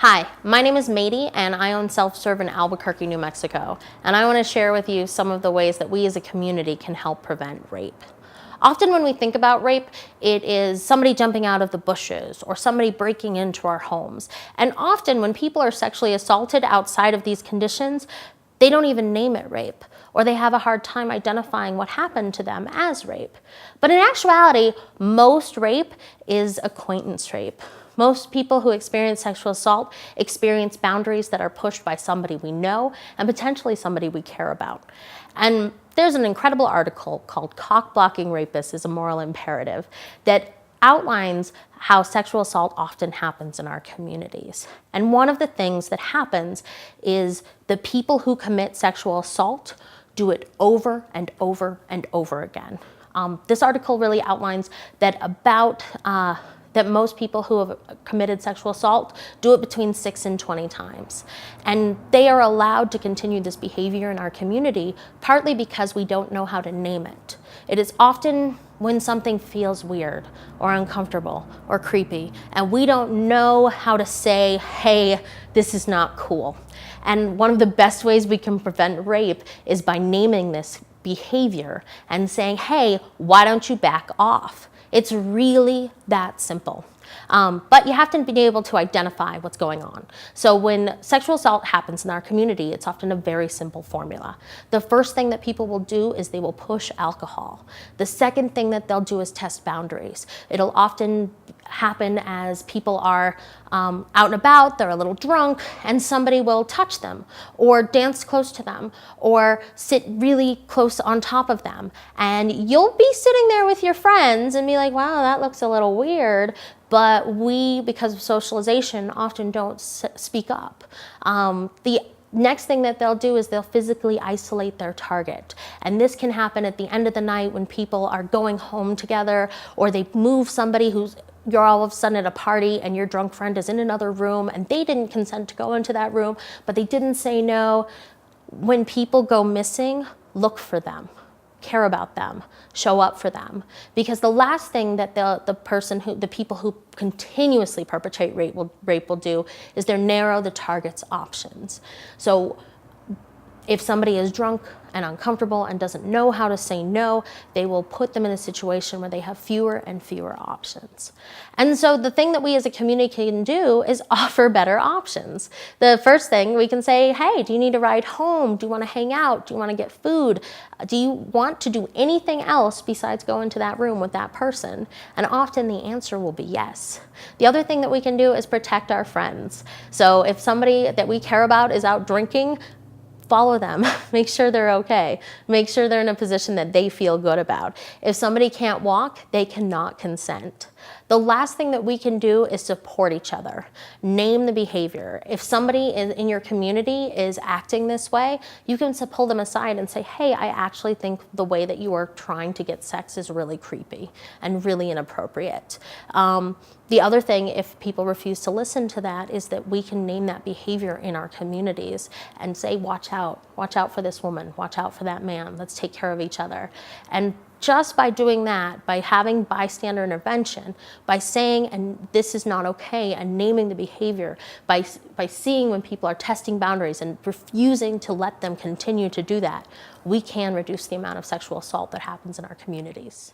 Hi, my name is Mady and I own Self-Serve in Albuquerque, New Mexico, and I want to share with you some of the ways that we as a community can help prevent rape. Often when we think about rape, it is somebody jumping out of the bushes or somebody breaking into our homes. And often when people are sexually assaulted outside of these conditions, they don't even name it rape, or they have a hard time identifying what happened to them as rape. But in actuality, most rape is acquaintance rape. Most people who experience sexual assault experience boundaries that are pushed by somebody we know and potentially somebody we care about. And there's an incredible article called "Cock-Blocking Rapists is a Moral Imperative" that outlines how sexual assault often happens in our communities. And one of the things that happens is the people who commit sexual assault do it over and over and over again. This article really outlines that that most people who have committed sexual assault do it between 6 and 20 times. And they are allowed to continue this behavior in our community, partly because we don't know how to name it. It is often when something feels weird or uncomfortable or creepy, and we don't know how to say, hey, this is not cool. And one of the best ways we can prevent rape is by naming this behavior and saying, hey, why don't you back off? It's really that simple. But you have to be able to identify what's going on. So when sexual assault happens in our community, it's often a very simple formula. The first thing that people will do is they will push alcohol. The second thing that they'll do is test boundaries. It'll often happen as people are out and about, they're a little drunk, and somebody will touch them or dance close to them or sit really close on top of them. And you'll be sitting there with your friends and be like, wow, that looks a little weird. But we, because of socialization, often don't speak up. The next thing that they'll do is they'll physically isolate their target. And this can happen at the end of the night when people are going home together, or they move somebody you're all of a sudden at a party and your drunk friend is in another room and they didn't consent to go into that room, but they didn't say no. When people go missing, look for them. Care about them, show up for them. Because the last thing that the people who continuously perpetrate rape will do is they'll narrow the target's options. So if somebody is drunk and uncomfortable and doesn't know how to say no, they will put them in a situation where they have fewer and fewer options. And so the thing that we as a community can do is offer better options. The first thing we can say, hey, do you need a ride home? Do you want to hang out? Do you want to get food? Do you want to do anything else besides go into that room with that person? And often the answer will be yes. The other thing that we can do is protect our friends. So if somebody that we care about is out drinking, follow them, make sure they're okay, make sure they're in a position that they feel good about. If somebody can't walk, they cannot consent. The last thing that we can do is support each other. Name the behavior. If somebody in your community is acting this way, you can pull them aside and say, hey, I actually think the way that you are trying to get sex is really creepy and really inappropriate. The other thing, if people refuse to listen to that, is that we can name that behavior in our communities and say, watch out for this woman, watch out for that man, let's take care of each other. And just by doing that, by having bystander intervention, by saying, and this is not okay, and naming the behavior, by seeing when people are testing boundaries and refusing to let them continue to do that, we can reduce the amount of sexual assault that happens in our communities.